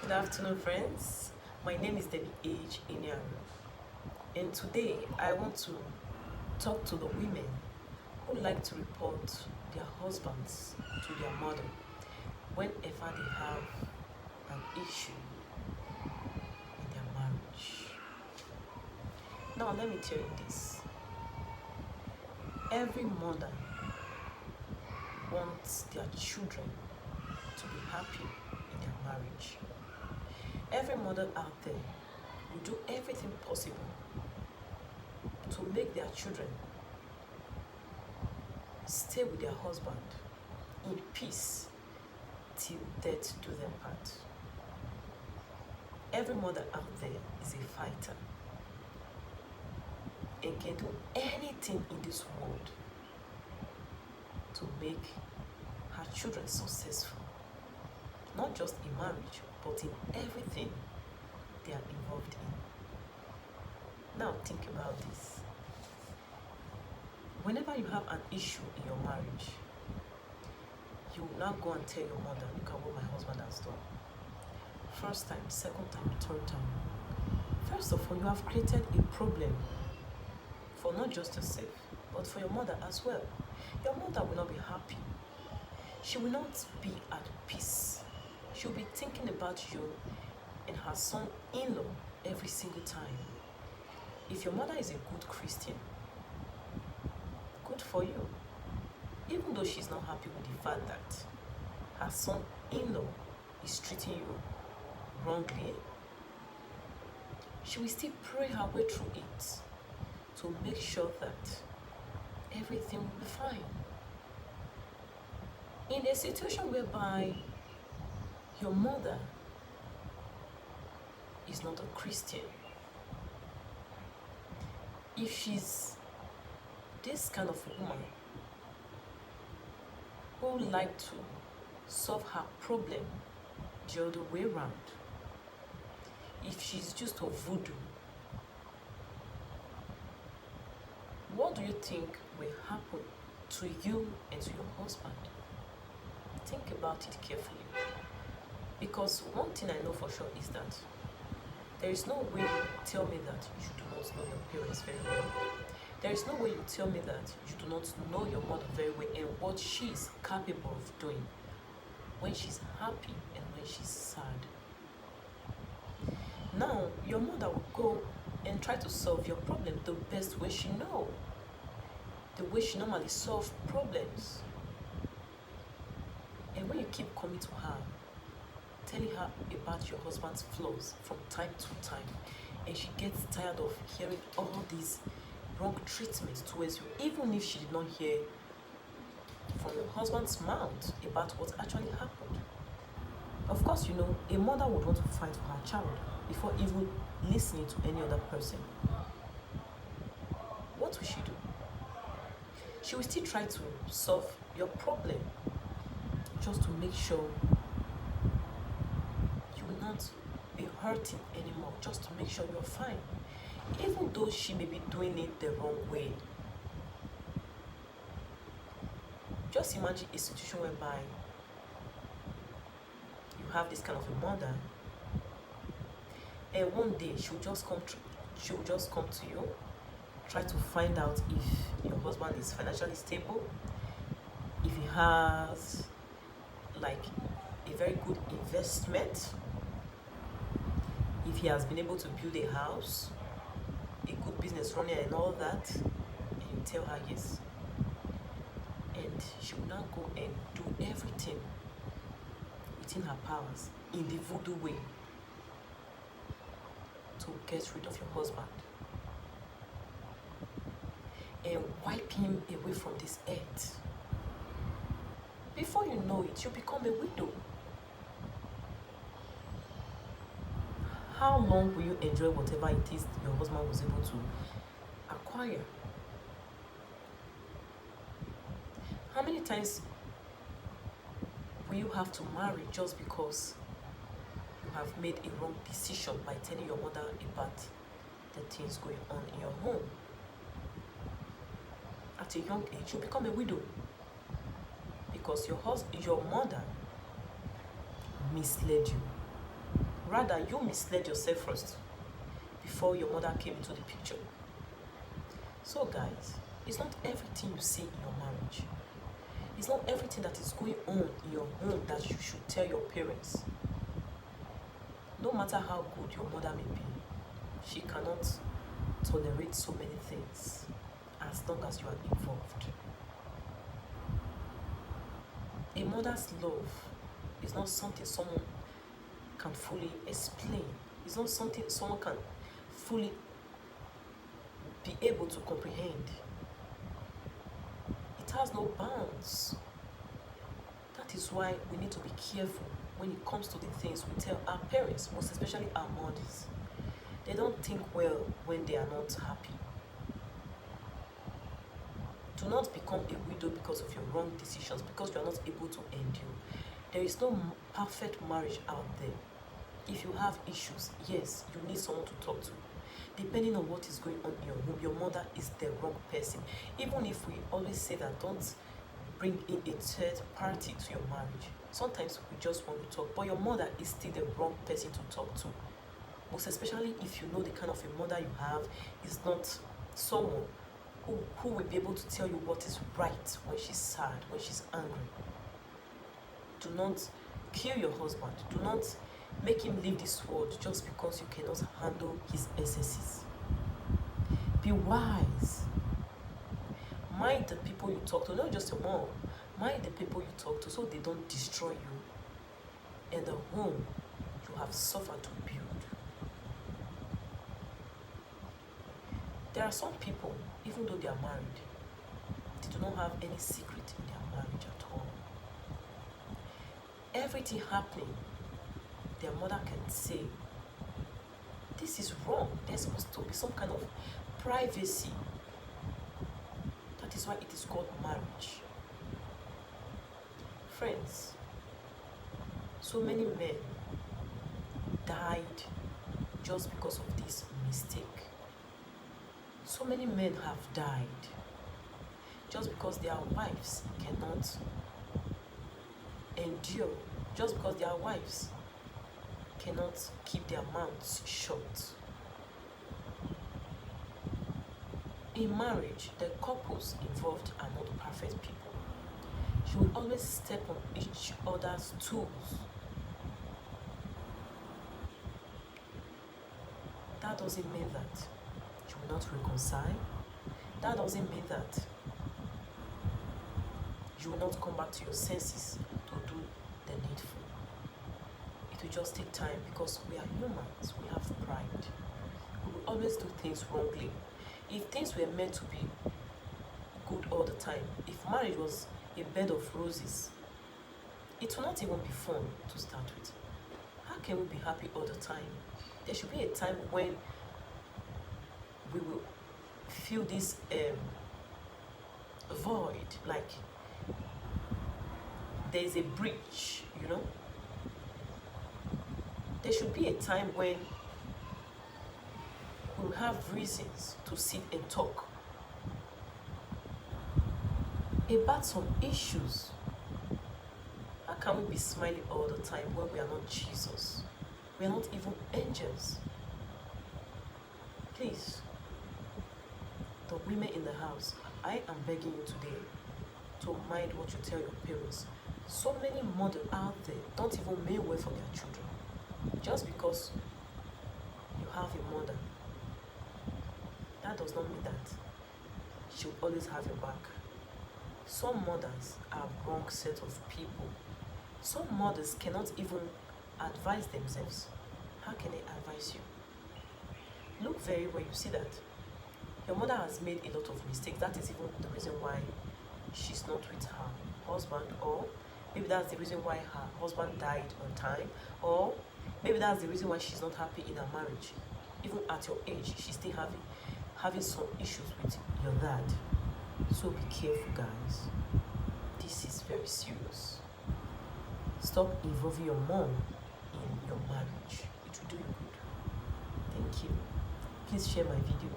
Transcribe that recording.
Good afternoon, friends. My name is Debbie H. Inyaru, and today I want to talk to the women who like to report their husbands to their mother whenever they have an issue in their marriage. Now, let me tell you this: every mother wants their children to be happy in their marriage. Every mother out there will do everything possible to make their children stay with their husband in peace till death do them part. Every mother out there is a fighter and can do anything in this world to make her children successful, not just in marriage, but in everything they are involved in. Now think about this. Whenever you have an issue in your marriage, you will now go and tell your mother, look at what my husband has done. First time, second time, third time. First of all, you have created a problem for not just yourself, but for your mother as well. Your mother will not be happy. She will not be at peace. She'll be thinking about you and her son-in-law every single time. If your mother is a good Christian, good for you. Even though she's not happy with the fact that her son-in-law is treating you wrongly, she will still pray her way through it to make sure that everything will be fine. In a situation whereby your mother is not a Christian, if she's this kind of woman who would like to solve her problem the other way around, if she's just a voodoo, what do you think will happen to you and to your husband? Think about it carefully. Because one thing I know for sure is that there is no way you tell me that you do not know your parents very well. There is no way you tell me that you do not know your mother very well and what she is capable of doing when she's happy and when she's sad. Now, your mother will go and try to solve your problem the best way she knows, the way she normally solves problems. And when you keep coming to her, telling her about your husband's flaws from time to time, and she gets tired of hearing all these wrong treatments towards you, even if she did not hear from your husband's mouth about what actually happened. Of course, you know, a mother would want to fight for her child before even listening to any other person. What will she do? She will still try to solve your problem just to make sure you will not be hurting anymore, just to make sure you're fine, even though she may be doing it the wrong way. Just imagine a situation whereby you have this kind of a mother, and one day she'll just come to you, try to find out if your husband is financially stable, if he has like a very good investment, if he has been able to build a house, a good business running and all that, and you tell her yes. And she will now go and do everything within her powers in the voodoo way to get rid of your husband and wipe him away from this earth. Before you know it, you become a widow. How long will you enjoy whatever it is your husband was able to acquire? How many times will you have to marry just because you have made a wrong decision by telling your mother about the things going on in your home? At a young age, you become a widow because your mother misled you. Rather, you misled yourself first before your mother came into the picture. So guys, it's not everything you see in your marriage. It's not everything that is going on in your home that you should tell your parents. No matter how good your mother may be, she cannot tolerate so many things as long as you are involved. A mother's love is not something someone can fully explain. It's not something someone can fully be able to comprehend. It has no bounds. That is why we need to be careful when it comes to the things we tell our parents, most especially our mothers. They don't think well when they are not happy. Do not become a widow because of your wrong decisions, because you are not able to endure. There is no perfect marriage out there. If you have issues, yes, you need someone to talk to. Depending on what is going on in your home, your mother is the wrong person. Even if we always say that don't bring in a third party to your marriage, sometimes we just want to talk, but your mother is still the wrong person to talk to. Most especially if you know the kind of a mother you have is not someone who will be able to tell you what is right when she's sad, when she's angry. Do not kill your husband. Do not make him leave this world just because you cannot handle his excesses. Be wise. Mind the people you talk to, not just your mom. Mind the people you talk to so they don't destroy you and the home you have suffered to build. There are some people, even though they are married, they do not have any secret in their marriage at all. Everything happening, their mother can say, this is wrong. There's supposed to be some kind of privacy. That is why it is called marriage. Friends, so many men died just because of this mistake. So many men have died just because their wives cannot endure, just because their wives cannot keep their mouths shut. In marriage, the couples involved are not perfect people. You will always step on each other's toes. That doesn't mean that you will not reconcile. That doesn't mean that you will not come back to your senses to do the needful. It will just take time because we are humans, we have pride. We will always do things wrongly. If things were meant to be good all the time, if marriage was a bed of roses, it will not even be fun to start with. How can we be happy all the time? There should be a time when we will feel this void, like there is a breach, you know. There should be a time when we'll have reasons to sit and talk about some issues. How can we be smiling all the time when we are not Jesus? We are not even angels. Please, the women in the house, I am begging you today to mind what you tell your parents. So many mothers out there don't even mean well for their children. Just because you have a mother, that does not mean that she will always have your back. Some mothers are wrong set of people. Some mothers cannot even advise themselves. How can they advise you? Look very well, you see that your mother has made a lot of mistakes. That is even the reason why she's not with her husband, or maybe that's the reason why her husband died on time, or maybe that's the reason why she's not happy in her marriage. Even at your age, she's still having some issues with your dad. So be careful, guys. This is very serious. Stop involving your mom in your marriage. It will do you good. Thank you. Please share my video.